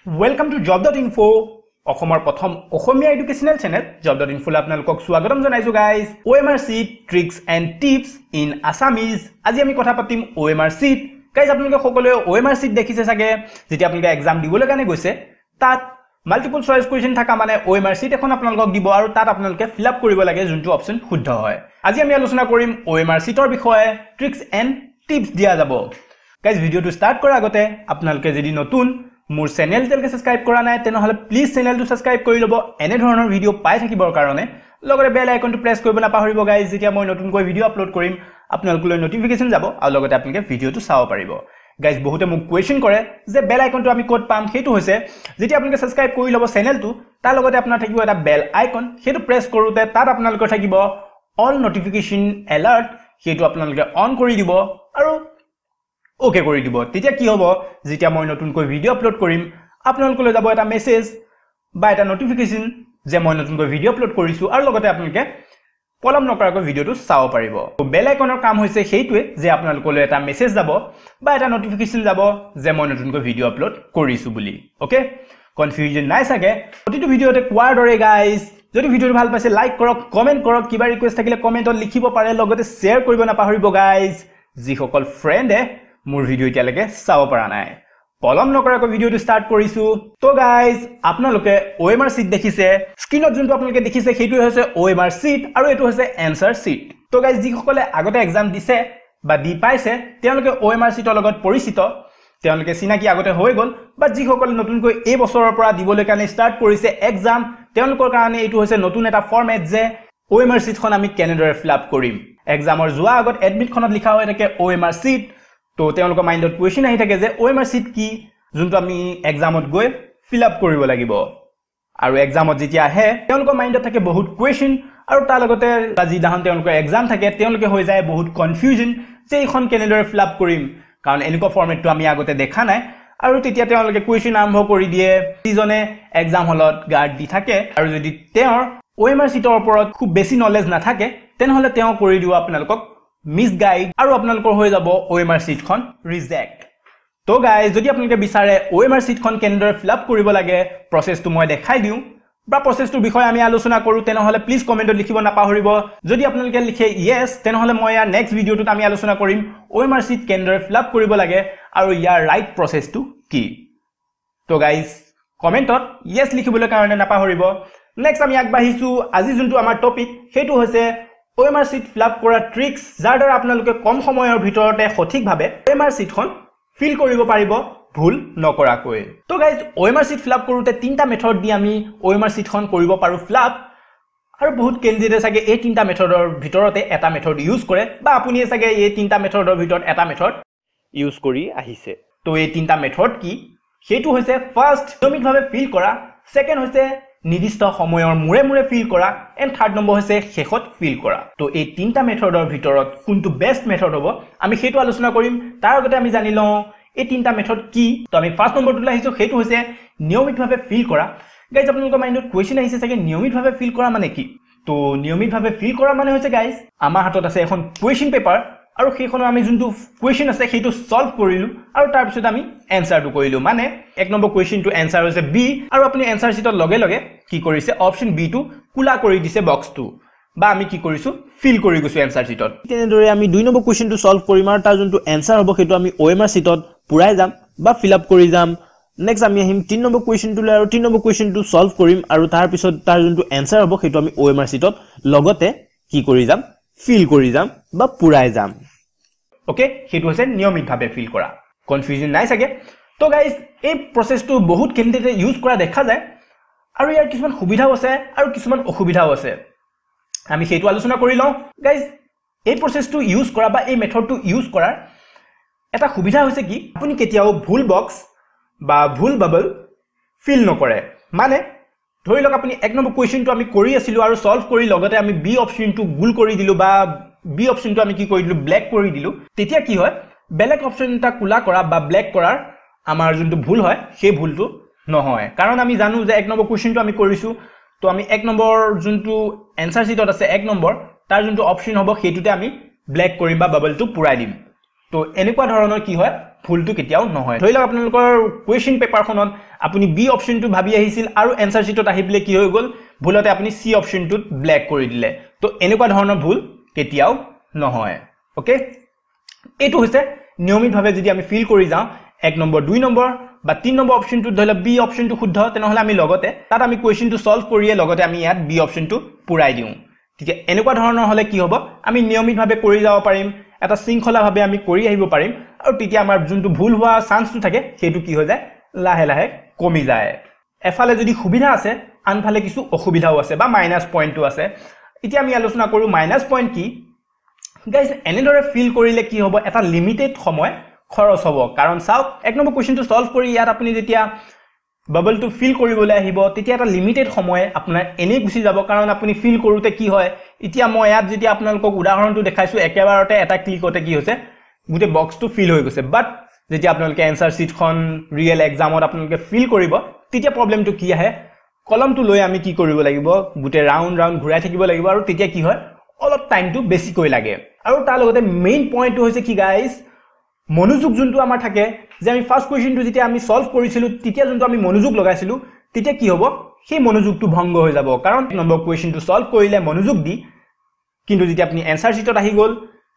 Welcome to job.info. অসমৰ প্ৰথম অসমীয়া educational channel job.info আপোনালোকক স্বাগতম জনাইছো guys OMR sheet tricks and tips in Assamese আজি আমি কথা পাতিম OMR sheet গাইজ আপোনালোকে সকলোৱে OMR sheet দেখিছে চাগে যেতিয়া আপোনালোকে এক্সাম দিবলৈ কাৰণে গৈছে তাত মাল্টিপল চয়েস কোৱেশ্চন থাকা মানে OMR sheet এখন আপোনালোকক দিব আৰু তাত আপোনালোকে ফিল আপ কৰিব লাগে যোনটো অপচন শুদ্ধ হয় আজি আমি আলোচনা কৰিম OMR sheetৰ বিষয়ে tricks and tips দিয়া যাব গাইজ ভিডিওটো স্টাৰ্ট কৰাৰ আগতে আপোনালোকে যদি নতুন মোৰ চেনেল তেলকে সাবস্ক্ৰাইব কৰা নাই তেনেহলে প্লিজ চেনেলটো সাবস্ক্ৰাইব কৰি লব এনে ধৰণৰ ভিডিও পাই থাকিবৰ কাৰণে লগতে বেল আইকনটো প্ৰেছ কৰিব নাপাহৰিব গাইজ যেতিয়া মই নতুনকৈ ভিডিও আপলোড কৰিম আপোনালোকলৈ নটিফিকেশন যাব আৰু লগতে আপোনালোকে ভিডিওটো চাব পাৰিব গাইজ বহুতে মোক কোৱেশ্চন কৰে যে বেল আইকনটো আমি ক'ত পাম সেইটো হৈছে যেতিয়া আপোনালোকে সাবস্ক্ৰাইব কৰি লব চেনেলটো তাৰ লগতে আপোনাৰ থাকিব এটা বেল আইকন সেইটো প্ৰেছ কৰোতে তাত আপোনালোকৰ থাকিব অল নটিফিকেশন এলাৰ্ট সেইটো আপোনালোকে অন কৰি দিব আৰু ওকে কৰি দিব তেতিয়া কি হ'ব যেতিয়া মই নতুনকৈ ভিডিও আপলোড কৰিম আপোনালোকলৈ যাব এটা মেসেজ বা এটা নটিফিকেশন যে মই নতুনকৈ ভিডিও আপলোড কৰিছো আৰু লগতে আপোনালোকে পলম নকৰাকৈ ভিডিওটো চাব পাৰিব বেল আইকনৰ কাম হৈছে সেইটোৱে যে আপোনালোকলৈ এটা মেসেজ যাব বা এটা নটিফিকেশন যাব যে মই নতুনকৈ ভিডিও আপলোড কৰিছো বুলি ওকে কনফিউজন নাই সাগে প্ৰতিটো ভিডিওতে কোৱাৰ দৰে গাইজ যদি ভিডিওটো ভাল পাইছে লাইক কৰক কমেন্ট কৰক কিবা ৰিকুৱেষ্ট থাকিলে কমেন্টত লিখিব পাৰে লগতে শেয়াৰ কৰিব নাপাহৰিব গাইজ যিসকল ফ্ৰেণ্ডে মোৰ ভিডিও এতিয়ালৈকে চাব পৰা নাই পলম নকৰাকৈ ভিডিওটো স্টাৰ্ট কৰিছো তো গাইজ আপোনালোকে OMR sheet দেখিছে স্ক্ৰিনত যোনটো আপোনালোকে দেখিছে সেইটো হৈছে OMR sheet আৰু এটো হৈছে এনসাৰ sheet তো গাইজ যিসকলে আগতে এক্সাম দিছে বা দি পাইছে তেওঁলোকে OMR sheetৰ লগত পৰিচিত তেওঁলোকে চিনাকি আগতে হৈ গল বা যিসকলে নতুনকৈ এই বছৰৰ পৰা দিবলৈ কাৰণে স্টাৰ্ট কৰিছে এক্সাম তেওঁলোকৰ কাৰণে এটো হৈছে নতুন এটা ফৰমেট যে OMR sheet খন আমি কেনেদৰে ফিল আপ কৰিম এক্সামৰ যোৱা আগত এডমিট খনত লিখা হৈ থাকে OMR sheet তো তেওঁলোকৰ মাইন্ডত কোৱেশ্চন আহি থাকে যে OMR sheet কি যোনটো আমি এক্সামত গৈ ফিল আপ কৰিব লাগিব আৰু এক্সামত যেতিয়া আহে তেওঁলোকৰ মাইন্ডত থাকে বহুত কোৱেশ্চন আৰু তাৰ লগতে আজি দাহন তেওঁলোকৰ এক্সাম থাকে তেওঁলোকে হৈ যায় বহুত কনফিউজন যে এইখন কেনেদৰে ফিল আপ কৰিম কাৰণ এনেকুৱা ফৰমেটটো আমি আগতে দেখা নাই আৰু তেতিয়া তেওঁলোকে কোৱেশ্চন আৰম্ভ কৰি দিয়ে যিজনে এক্সাম হলত গাৰ্ড দি থাকে আৰু যদি তেওঁৰ OMR sheetৰ ওপৰত খুব বেছি নলেজ নাথাকে তেনেহলে তেওঁ কৰি দিব আপোনালোকক মিসগাইড আৰু আপোনালোকৰ হৈ যাব OMR sheet খন ৰিজেক্ট তো গাইজ যদি আপোনালোকে বিচাৰে OMR sheet খন কেনেদৰে ফিল আপ কৰিব লাগে প্ৰসেসটো মই দেখাই দিও বা প্ৰসেসটোৰ বিষয়ে আমি আলোচনা কৰো তেনেহলে প্লিজ কমেন্টত লিখিব নাপাহৰিব যদি আপোনালোকে লিখে ইয়েস তেনেহলে মই ইয়াৰ নেক্সট ভিডিওটোত আমি আলোচনা কৰিম OMR sheet কেনেদৰে ফিল আপ কৰিব লাগে আৰু ইয়াৰ ৰাইট প্ৰসেসটো কি তো গাইজ কমেন্টত ইয়েস লিখিবলৈ কাৰণে নাপাহৰিব নেক্সট আমি আগবাঢ়িছো আজি যোনটো আমাৰ টপিক সেইটো হৈছে OMR sheet ফিল আপ কৰা ট্ৰিক্স যাৰ দ্বাৰা আপোনালোকে কম সময়ৰ ভিতৰতে সঠিকভাৱে OMR sheet খন ফিল কৰিব পাৰিব ভুল নকৰাকৈ তো guys OMR sheet fill up কৰোতে তিনটা মেথড দি আমি OMR sheet খন কৰিব পাৰো ফিল আপ আৰু বহুত কেন্ডিডেট চাগে এই তিনটা মেথডৰ ভিতৰতে এটা মেথড ইউজ কৰে বা আপুনি চাগে এই তিনটা মেথডৰ ভিতৰত এটা মেথড ইউজ কৰি আহিছে তো এই তিনটা মেথড কি সেইটো হৈছে ফাৰ্স্ট নিয়মিতভাৱে ফিল কৰা সেকেন্ড হৈছে নিৰ্দিষ্ট সময়ৰ মুৰে মুৰে ফিল কৰা এণ্ড থাৰ্ড নম্বৰ হৈছে শেষত ফিল কৰা তো এই তিনটা মেথডৰ ভিতৰত কোনটো বেষ্ট মেথড হ'ব আমি সেইটো আলোচনা কৰিম তাৰ আগতে আমি জানি লওঁ এই তিনটা মেথড কি তো আমি ফাৰ্স্ট নম্বৰটো আহিছো সেইটো হৈছে নিয়মিতভাৱে ফিল কৰা গাইজ আপোনালোকৰ মাইন্ডত কোৱেশ্চন আহিছে চাগে নিয়মিতভাৱে ফিল কৰা মানে কি তো নিয়মিতভাৱে ফিল কৰা মানে হৈছে গাইজ আমাৰ হাতত আছে এখন কোৱেশ্চন পেপাৰ আৰু সেইখনৰ আমি যোনটো কোৱেশ্চন আছে সেইটো সলভ কৰিলো আৰু তাৰ পিছত আমি এনসাৰটো কৰিলো মানে এক নম্বৰ কোৱেশ্চনটো এনসাৰ হৈছে বি আৰু আপুনি এনসাৰ শীটত লগে লগে কি কৰিছে অপচন বি টো কুলা কৰি দিছে বক্সটো বা আমি কি কৰিছো ফিল কৰি গৈছো এনসাৰ শীটত তেনেদৰে আমি দুই নম্বৰ কোৱেশ্চনটো সলভ কৰিম আৰু তাৰ যোনটো এনসাৰ হ'ব সেইটো আমি OMR শীটত পুৰাই যাম বা ফিল আপ কৰি যাম নেক্সট আমি আহিম 3 নম্বৰ কোৱেশ্চনটোলৈ আৰু 3 নম্বৰ কোৱেশ্চনটো সলভ কৰিম আৰু তাৰ পিছত তাৰ যোনটো এনসাৰ হ'ব সেইটো আমি OMR শীটত লগতে কি কৰি যাম ফিল কৰি যাম বা পুৰাই যাম ওকে সেইটো হৈছে নিয়মিতভাৱে ফিল কৰা কনফিউজন নাই সাগে তো গাইজ এই প্ৰসেসটো বহুত কেন্ডিডেটে ইউজ কৰা দেখা যায় আৰু ইয়াৰ কিছুমান সুবিধাও আছে আৰু কিছুমান অসুবিধাও আছে আমি সেইটো আলোচনা কৰি লওঁ গাইজ এই প্ৰসেসটো ইউজ কৰা বা এই মেথডটো ইউজ কৰাৰ এটা সুবিধা হৈছে কি আপুনি কেতিয়াও ভুল বক্স বা ভুল বাবল ফিল নকৰে মানে ধৰি লওক আপুনি এক নম্বৰ কোৱেশ্চনটো আমি কৰি আছিলো আৰু সলভ কৰি লগতে আমি বি অপচনটো গুল কৰি দিলো বা বি অপচনটো আমি কি কৰি দিলো ব্ল্যাক কৰি দিলো তেতিয়া কি হয় বেলেগ অপচন এটা কুলা কৰা বা ব্ল্যাক কৰাৰ আমাৰ যোনটো ভুল হয় সেই ভুলটো নহয় কাৰণ আমি জানো যে এক নম্বৰ কোৱেশ্চনটো আমি কৰিছো তো আমি এক নম্বৰ যোনটো এনসাৰ শীটত আছে এক নম্বৰ তাৰ যোনটো অপচন হ'ব সেইটোতে আমি ব্ল্যাক কৰিম বা বাবলটো পুৰাই দিম তো এনেকুৱা ধৰণৰ কি হয় ভুলটো কেতিয়াও নহয় ধৰি লওক আপোনালোকৰ কোৱেশ্চন পেপাৰখনত আপুনি বি অপচনটো ভাবি আহিছিল আৰু এনসাৰ শিটত আহি বলে কি হৈ গল ভুলতে আপুনি সি অপচনটোত ব্ল্যাক কৰি দিলে তো এনেকুৱা ধৰণৰ ভুল কেতিয়াও নহয় ওকে এটো হৈছে নিয়মিতভাৱে যদি আমি ফিল কৰি যাওঁ 1 নম্বৰ 2 নম্বৰ বা 3 নম্বৰ অপচনটো ধৰিলে বি অপচনটো শুদ্ধ তেনেহলে আমি লগতে তাত আমি কোৱেশ্চনটো সলভ কৰিয়ে লগতে আমি ইয়াত বি অপচনটো পুৰাই দিওঁ ঠিক আছে এনেকুৱা ধৰণৰ হলে কি হ'ব আমি নিয়মিতভাৱে কৰি যাব পাৰিম এটা শৃংখলাভাৱে আমি কৰি আহিব পাৰিম আৰু তেতিয়া আমাৰ যোনটো ভুল হোৱা চান্সটো থাকে সেইটো কি হৈ যায় লাহে লাহে কমি যায় এফালে যদি সুবিধা আছে আনফালে কিছু অসুবিধাও আছে বা মাইনাস পইণ্টটো আছে এতিয়া আমি আলোচনা কৰো মাইনাস পইণ্ট কি গাইস এনেদৰে ফিল কৰিলে কি হ'ব এটা লিমিটেড সময় খৰচ হ'ব কাৰণ চাওক এক নম্বৰ কোৱেশ্চনটো সলভ কৰি ইয়াত আপুনি যেতিয়া বাবলটো ফিল কৰিবলৈ আহিব তেতিয়া এটা লিমিটেড সময় আপোনাৰ এনে গুছি যাব কাৰণ আপুনি ফিল কৰোতে কি হয় এতিয়া মই ইয়াত যেতিয়া আপোনালোকক উদাহৰণটো দেখাইছো একেবাৰতে এটা ক্লিকতে কি হৈছে গুটে বক্সটো ফিল হৈ গৈছে বাট যেতিয়া আপোনালোকে এনসাৰ শিটখন ৰিয়েল এক্সামত আপোনালোকে ফিল কৰিব তেতিয়া প্ৰবলেমটো কি আহে কলমটো লৈ আমি কি কৰিব লাগিব গুটে ৰাউন্ড ঘূৰাই থাকিব লাগিব আৰু তেতিয়া কি হয় অলপ টাইমটো বেছি কৈ লাগে আৰু তাৰ লগতে মেইন পইণ্টটো হৈছে কি গাইস মনোযোগ যোনটো আমাৰ থাকে যে আমি ফাৰ্স্ট কোৱেশ্চনটো যেতিয়া আমি সলভ কৰিছিলো তেতিয়া যোনটো আমি মনোযোগ লগাইছিলো তেতিয়া কি হ'ব সেই মনোযোগটো ভংগ হৈ যাব কাৰণ নম্বৰ কোৱেশ্চনটো সলভ কৰিলে মনোযোগ দি কিন্তু যেতিয়া আপুনি এনসাৰ শিটত আহি গল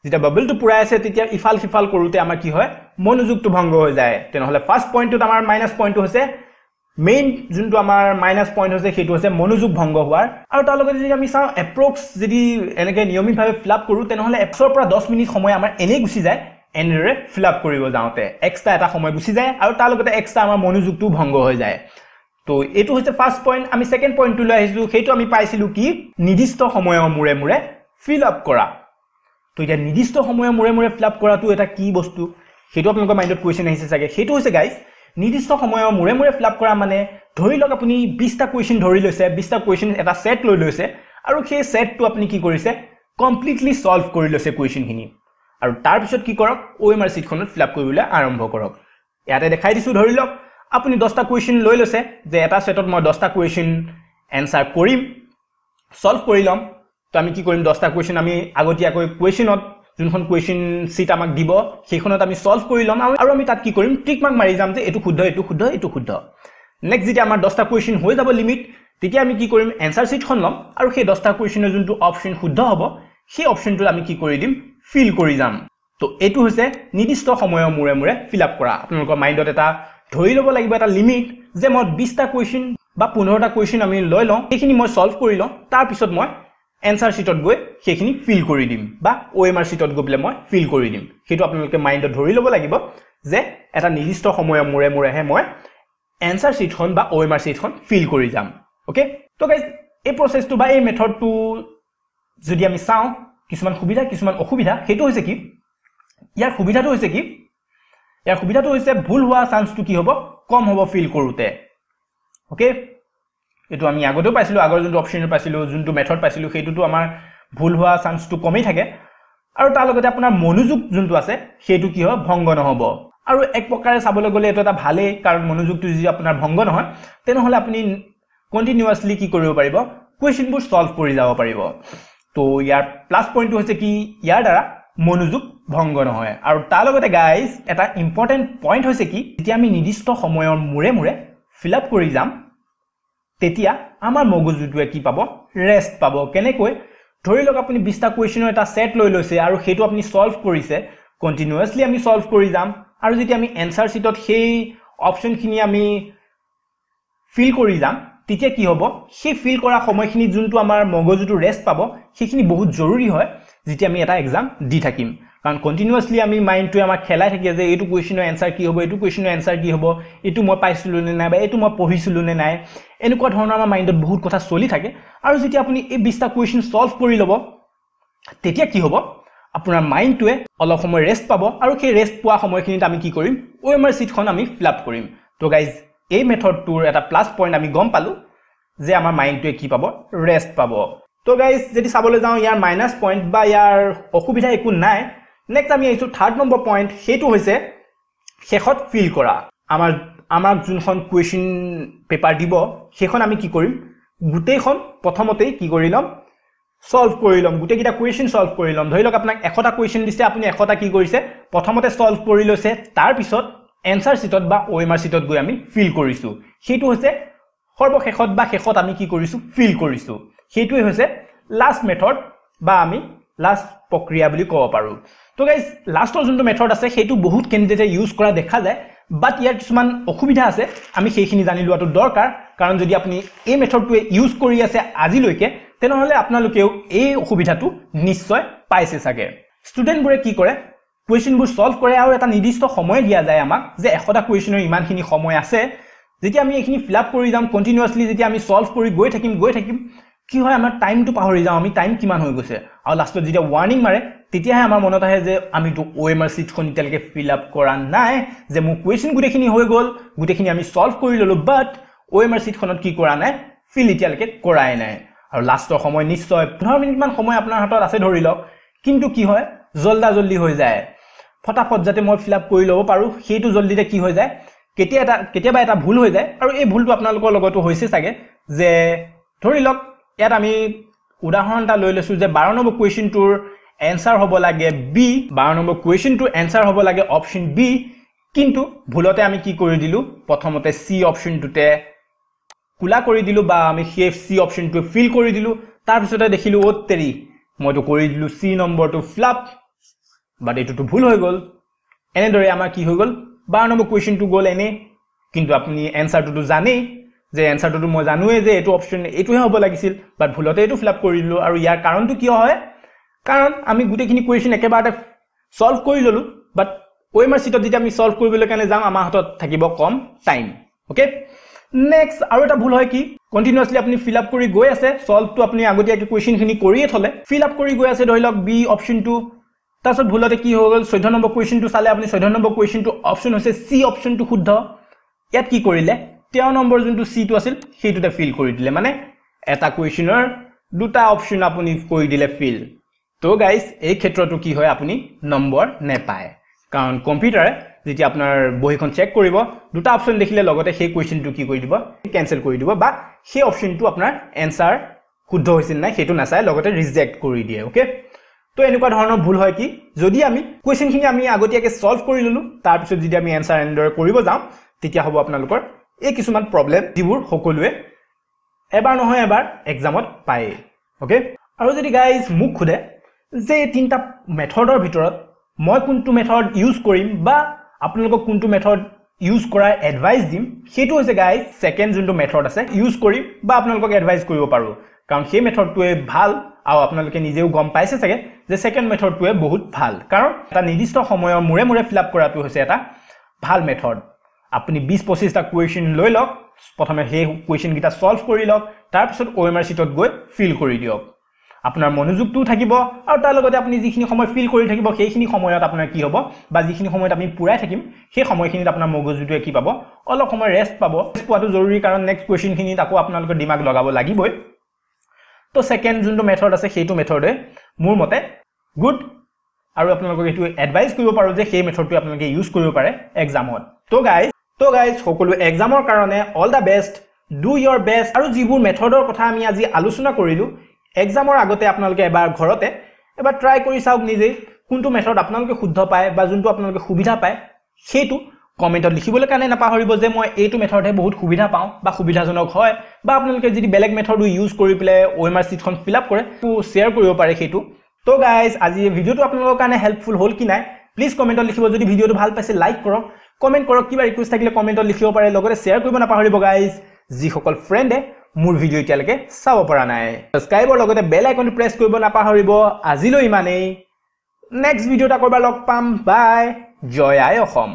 যেতিয়া বাবলটো পুৰাই আছে তেতিয়া ইফাল সিফাল কৰোতে আমাৰ কি হয় মনোযোগটো ভংগ হৈ যায় তেনেহলে ফাৰ্স্ট পইণ্টটোত আমাৰ মাইনাস পইণ্টটো হৈছে মেইন যোনটো আমাৰ মাইনাস পইণ্ট হৈছে সেইটো হৈছে মনোযোগ ভংগ হোৱাৰ আৰু তাৰ লগতে যদি আমি চাওঁ এপ্ৰক্স যদি এনেকে নিয়মিতভাৱে ফিলআপ কৰো তেনেহলে 1 পৰা 10 মিনিট সময় আমাৰ এনে গুছি যায় এনেৰে ফিলআপ কৰিব যাওঁতে এক্সট্ৰা এটা সময় গুছি যায় আৰু তাৰ লগতে এক্সট্ৰা আমাৰ মনোযোগটো ভংগ হৈ যায় তো এটো হৈছে ফাৰ্স্ট পইণ্ট আমি সেকেন্ড পইণ্টটো লৈ আহিছো সেইটো আমি পাইছিলো কি নিৰ্দিষ্ট সময়ৰ মুৰে মুৰে ফিলআপ কৰা তো এটা নিৰ্দিষ্ট সময়ৰ মুৰে মুৰে ফিলআপ কৰাটো এটা কি বস্তু সেইটো আপোনালোকৰ মাইন্ডত কোৱেশ্চন আহিছে চাগে সেইটো হৈছে গাইস নিৰ্দিষ্ট সময়ৰ মুৰে মুৰে ফিলআপ কৰা মানে ধৰি লওক আপুনি 20টা কোৱেশ্চন ধৰি লৈছে 20টা কোৱেশ্চন এটা সেট লৈ লৈছে আৰু সেই সেটটো আপুনি কি কৰিছে কমপ্লিটলি সলভ কৰি লৈছে কোৱেশ্চনখিনি আৰু তাৰ পিছত কি কৰক OMR শিটখনত ফিলআপ কৰিবলৈ আৰম্ভ কৰক ইয়াতে দেখাই দিছো ধৰি লওক আপুনি 10টা কোৱেশ্চন লৈ লৈছে যে এটা সেটত মই 10টা কোৱেশ্চন এনসাৰ কৰিম সলভ কৰি লম তো আমি কি কৰিম 10টা কোৱেশ্চন আমি আগতীয়াকৈ কোৱেশ্চনত যোনখন কোৱেশ্চন শিট আমাক দিব সেইখনত আমি সলভ কৰি লম আৰু আমি তাত কি কৰিম টিক মাৰ্ক মাৰি যাম যে এটো শুদ্ধ এটো শুদ্ধ এটো শুদ্ধ নেক্সট যেতিয়া আমাৰ 10টা কোৱেশ্চন হৈ যাব লিমিট তেতিয়া আমি কি কৰিম এনসাৰ শিটখন লম আৰু সেই 10টা কোৱেশ্চনৰ যোনটো অপচন শুদ্ধ হ'ব সেই অপচনটো আমি কি কৰি দিম ফিল কৰি যাম তো এটো হৈছে নিৰ্দিষ্ট সময়ৰ মুৰে মুৰে ফিলআপ কৰা আপোনালোকৰ মাইন্ডত এটা ধৰি ল'ব লাগিব এটা লিমিট যে মই 20টা কোৱেশ্চন বা 15টা কোৱেশ্চন আমি লৈ লওঁ এইখিনি মই সলভ কৰি লওঁ তাৰ পিছত মই এনসাৰ শিটত গৈ সেইখিনি ফিল কৰি দিম বা OMR শিটত গৈ মই ফিল কৰি দিম সেইটো আপোনালোকে মাইন্ডত ধৰি ল'ব লাগিব যে এটা নিৰ্দিষ্ট সময়ৰ মুৰে মুৰেহে মই এনসাৰ শিটখন বা OMR শিটখন ফিল কৰি যাম ওকে তো গাইস এই প্ৰসেসটো বা এই মেথডটো যদি আমি চাওঁ কিছুমান সুবিধা কিছুমান অসুবিধা সেইটো হৈছে কি ইয়াৰ সুবিধাটো হৈছে ভুল হোৱা চান্সটো কি হ'ব কম হ'ব ফিল কৰোতে ওকে এটো আমি আগতেও পাইছিলো আগৰ যোনটো অপচন পাইছিলো যোনটো মেথড পাইছিলো সেইটোটো আমাৰ ভুল হোৱা চান্সটো কমেই থাকে আৰু তাৰ লগতে আপোনাৰ মনোযোগ যোনটো আছে সেইটো কি হয় ভংগ নহব আৰু এক প্ৰকাৰে চাবলৈ গলে এটো এটা ভালে কাৰণ মনোযোগটো যদি আপোনাৰ ভংগ নহয় তেনেহলে আপুনি কন্টিনিউয়াসলি কি কৰিব পাৰিব কোৱেশ্চনবোৰ সলভ কৰি যাব পাৰিব তো ইয়াৰ প্লাস পইণ্টটো হৈছে কি ইয়াৰ দ্বাৰা মনোযোগ ভংগ নহয় আৰু তাৰ লগতে গাইস এটা ইম্পৰ্টেন্ট পইণ্ট হৈছে কি যেতিয়া আমি নিৰ্দিষ্ট সময়ৰ মুৰে মুৰে ফিলআপ কৰি যাম তেতিয়া আমাৰ মগজুটোৱে কি পাব ৰেষ্ট পাব কেনেকৈ ধৰি লওক আপুনি 20টা কোৱেশ্চনৰ এটা সেট লৈ লৈছে আৰু সেইটো আপুনি সলভ কৰিছে কন্টিনিউয়াসলি আমি সলভ কৰি যাম আৰু যেতিয়া আমি এনসাৰ শিটত সেই অপচনখিনি আমি ফিল কৰি যাম তেতিয়া কি হ'ব সেই ফিল কৰা সময়খিনি যোনটো আমাৰ মগজুটো ৰেষ্ট পাব সেইখিনি বহুত জৰুৰী হয় যেতিয়া আমি এটা এক্সাম দি থাকিম কাৰণ কন্টিনিউয়াসলি আমি মাইন্ডটোৱে আমাক খেলাই থাকে যে এইটো কোৱেশ্চনৰ এনসাৰ কি হ'ব এইটো কোৱেশ্চনৰ এনসাৰ কি হ'ব এইটো মই পাইছিলো নে নাই বা এইটো মই পঢ়িছিলো নে নাই এনেকুৱা ধৰণৰ আমাৰ মাইন্ডত বহুত কথা চলি থাকে আৰু যেতিয়া আপুনি এই 20টা কোৱেশ্চন সলভ কৰি ল'ব তেতিয়া কি হ'ব আপোনাৰ মাইন্ডটোৱে অলপ সময় ৰেষ্ট পাব আৰু সেই ৰেষ্ট পোৱা সময়খিনিত আমি কি কৰিম OMR শিটখন আমি ফিলআপ কৰিম তো গাইজ এই মেথডটোৰ এটা প্লাস পইণ্ট আমি গম পালো যে আমাৰ মাইন্ডটোৱে কি পাব ৰেষ্ট পাব তো গাইজ যদি চাবলৈ যাওঁ ইয়াৰ মাইনাস পইণ্ট বা ইয়াৰ অসুবিধা একো নাই নেক্সট আমি এইটো থাৰ্ড নম্বৰ পইণ্ট সেইটো হৈছে শেষত ফিল কৰা আমাৰ যোনখন কোৱেশ্চন পেপাৰ দিব সেইখন আমি কি কৰিম গুটেইখন প্ৰথমতেই কি কৰি লম সলভ কৰি লম গুটেকিটা কোৱেশ্চন সলভ কৰি লম ধৰি লওক আপোনাক 100টা কোৱেশ্চন দিছে আপুনি 100টা কি কৰিছে প্ৰথমতে সলভ কৰি লৈছে তাৰ পিছত এনসাৰ শীটত বা OMR শীটত গৈ আমি ফিল কৰিছো সেইটো হৈছে সৰ্বশেষত বা শেষত আমি কি কৰিছো ফিল কৰিছো সেইটোই হৈছে লাস্ট মেথড বা আমি লাস্ট প্ৰক্ৰিয়া বুলি ক'ব পাৰো তো গাইস লাস্টৰ যোনটো মেথড আছে সেইটো বহুত কেন্ডিডেটে ইউজ কৰা দেখা যায় বাট ইয়াৰ কিছুমান অসুবিধা আছে আমি সেইখিনি জানি লোৱাটো দৰকাৰ কাৰণ যদি আপুনি এই মেথডটো ইউজ কৰি আছে আজিলৈকে তেনেহলে আপোনালোকেও এই অসুবিধাটো নিশ্চয় পাইছে সাগে ষ্টুডেন্টবোৰে কি কৰে কোৱেশ্চনবোৰ সলভ কৰে আৰু এটা নিৰ্দিষ্ট সময় দিয়া যায় আমাক যে 100টা কোৱেশ্চনৰ ইমানখিনি সময় আছে যেতিয়া আমি এইখিনি ফিল আপ কৰি যাম কন্টিনিউয়াছলি যেতিয়া আমি সলভ কৰি গৈ থাকিম কি হয় আমাৰ টাইমটো পাহৰি যাওঁ আমি টাইম কিমান হৈ গৈছে আৰু লাষ্টত যেতিয়া ওয়াৰ্নিং মাৰে তেতিয়াহে আমাৰ মনত আহে যে আমিটো OMR শীটখন ইতিয়ালৈকে ফিল আপ কৰা নাই যে মোৰ কোৱেশ্চন গুটেখিনি হৈ গ'ল গুটেখিনি আমি সলভ কৰি ললো বাট OMR শীটখনত কি কৰা নাই ফিল ইতিয়ালৈকে কৰাই নাই আৰু লাষ্টৰ সময় নিশ্চয় 15 মিনিট মান সময় আপোনাৰ হাতত আছে ধৰি লওক কিন্তু কি হয় জলদি হৈ যায় ফটাফট যাতে মই ফিল আপ কৰি লব পাৰো সেইটো জলদিতে কি হৈ যায় কেতিয়াবা এটা ভুল হৈ যায় আৰু এই ভুলটো আপোনালোকৰ লগতো হৈছে সাগে যে ধৰি লওক ইয়াত আমি উদাহৰণ এটা লৈ লৈছো যে 12 নম্বৰ কোৱেশ্চনটোৰ এনসাৰ হ'ব লাগে বি 12 নম্বৰ কোৱেশ্চনটোৰ এনসাৰ হ'ব লাগে অপচন বি কিন্তু ভুলতে আমি কি কৰি দিলো প্ৰথমতে সি অপচনটোতে কুলা কৰি দিলো বা আমি সি অপচনটো ফিল কৰি দিলো তাৰ পিছতে দেখিলো ও তেৰি মইতো কৰি দিলো সি নম্বৰটো ফ্লাপ বাট এটোটো ভুল হৈ গল এনেদৰে আমাৰ কি হৈ গল 12 নম্বৰ কোৱেশ্চনটো গল এনে কিন্তু আপুনি এনসাৰটো জানেই যে এনসাৰটো মই জানোৱে যে এটো অপচন এটোহে হ'ব লাগিছিল বাট ভুলতে এটো ফিল আপ কৰি দিলো আৰু ইয়াৰ কাৰণটো কি হয় কাৰণ আমি গুটেখিনি কোৱেশ্চন একেবাৰতে সলভ কৰি ললো বাট OMR শীটত যেতিয়া আমি সলভ কৰিবলৈ কাৰণে যাম আমাৰ হাতত থাকিব কম টাইম ওকে নেক্সট আৰু এটা ভুল হয় কি কন্টিনিউয়াছলি আপুনি ফিল আপ কৰি গৈ আছে সলভটো আপুনি আগতীয়াকৈ কোৱেশ্চনখিনি কৰিয়ে থলে ফিল আপ কৰি গৈ আছে ধৰি লওক বি অপচনটো তাৰছত ভুলতে কি হৈ গল 14 নম্বৰ কোৱেশ্চনটো চালে আপুনি 14 নম্বৰ কোৱেশ্চনটো অপচন হৈছে সি অপচনটো শুদ্ধ ইয়াত কি কৰিলে 13 নম্বৰ যোনটো সি টো আছিল সেইটোতে ফিল কৰি দিলে মানে এটা কোৱেশ্চনৰ দুটা অপচন আপুনি কৰি দিলে ফিল তো গাইস এই ক্ষেত্ৰটো কি হয় আপুনি নম্বৰ নেপায় কাৰণ কম্পিউটাৰে যেতিয়া আপোনাৰ বহিখন চেক কৰিব দুটা অপচন দেখিলে লগতে সেই কোৱেশ্চনটো কি কৰি দিব কেনসেল কৰি দিব বা সেই অপচনটো আপোনাৰ এনসাৰ শুদ্ধ হৈছিল নাই সেইটো নাচায় লগতে ৰিজেক্ট কৰি দিয়ে ওকে তো এনেকুৱা ধৰণৰ ভুল হয় কি যদি আমি কোৱেশ্চনখিনি আমি আগতীয়াকৈ সলভ কৰি ললো তাৰ পিছত যদি আমি এনসাৰ এন্ডৰ কৰিব যাওঁ তেতিয়া হ'ব আপোনালোকৰ এই কিছুমান প্ৰবলেম যিবোৰ সকলোৱে এবাৰ নহয় এবাৰ এক্সামত পায় ওকে আৰু যদি গাইজ মোক খুদে যে তিনটা মেথডৰ ভিতৰত মই কোনটো মেথড ইউজ কৰিম বা আপোনালোকক কোনটো মেথড ইউজ কৰাৰ এডভাইস দিম সেইটো হৈছে গাইজ সেকেন্ড যোনটো মেথড আছে ইউজ কৰিম বা আপোনালোকক এডভাইস কৰিব পাৰো কাৰণ সেই মেথডটোৱে ভাল আৰু আপোনালোকে নিজেও গম পাইছে চাগে যে সেকেন্ড মেথডটোৱে বহুত ভাল কাৰণ এটা নিৰ্দিষ্ট সময়ৰ মুৰে ফিল আপ কৰাটো হৈছে এটা ভাল মেথড আপুনি 20-25 টা কোৱেশ্চন লৈ লওক প্ৰথমে সেই কোৱেশ্চন গিটা সলভ কৰি লওক তাৰ পিছত OMR শীটত গৈ ফিল কৰি দিয়ক আপোনাৰ মনোযোগটো থাকিব আৰু তাৰ লগতে আপুনি যিখিনি সময় ফিল কৰি থাকিব সেইখিনি সময়ত আপোনাৰ কি হ'ব বা যিখিনি সময়ত আমি পুৰাই থাকিম সেই সময়খিনিত আপোনাৰ মগজুটোৱে কি পাব অলপ সময় ৰেষ্ট পাব পোৱাটো জৰুৰী কাৰণ নেক্সট কোৱেশ্চনখিনিত আকৌ আপোনালোকৰ দিমাগ লগাব লাগিবই তো সেকেন্ড যোনটো মেথড আছে সেইটো মেথডে মোৰ মতে গুড আৰু আপোনালোকক এটো এডভাইস কৰিব পাৰো যে সেই মেথডটো আপোনালোকে ইউজ কৰিব পাৰে এক্সামত তো গাইজ সকলো এক্সামৰ কাৰণে all the best do your best আৰু যিবোৰ মেথডৰ কথা আমি আজি আলোচনা কৰিলো এক্সামৰ আগতে আপোনালোকে এবাৰ ঘৰতে এবাৰ ট্ৰাই কৰি চাওক নিজে কোনটো মেথড আপোনালোকে শুদ্ধ পায় বা যোনটো আপোনালোকে সুবিধা পায় সেইটো কমেন্টত লিখিবলৈ কাৰণে নাপাহৰিব যে মই এইটো মেথডে বহুত সুবিধা পাওঁ বা সুবিধাজনক হয় বা আপোনালোকে যদি বেলেগ মেথডো ইউজ কৰি পেলে OMR শীটখন ফিল আপ কৰে তো শেয়াৰ কৰিব পাৰে সেইটো তো গাইজ আজি এই ভিডিওটো আপোনালোকৰ কাৰণে হেল্পফুল হ'ল কি নাই প্লিজ কমেন্টত লিখিব যদি ভিডিওটো ভাল পাইছে লাইক কৰক কমেন্ট কৰক কিবা ৰিকুৱেষ্ট থাকিলে কমেন্টত লিখিব পাৰে লগতে শেয়াৰ কৰিব নাপাহৰিব গাইজ যিসকল ফ্ৰেণ্ডে মোৰ ভিডিও এতিয়ালৈকে চাব পৰা নাই সাবস্ক্ৰাইবৰ লগতে বেল আইকনটো প্ৰেছ কৰিব নাপাহৰিব আজিলৈ ইমানেই নেক্সট ভিডিওটা কৰবা লগ পাম বাই জয় আই অসম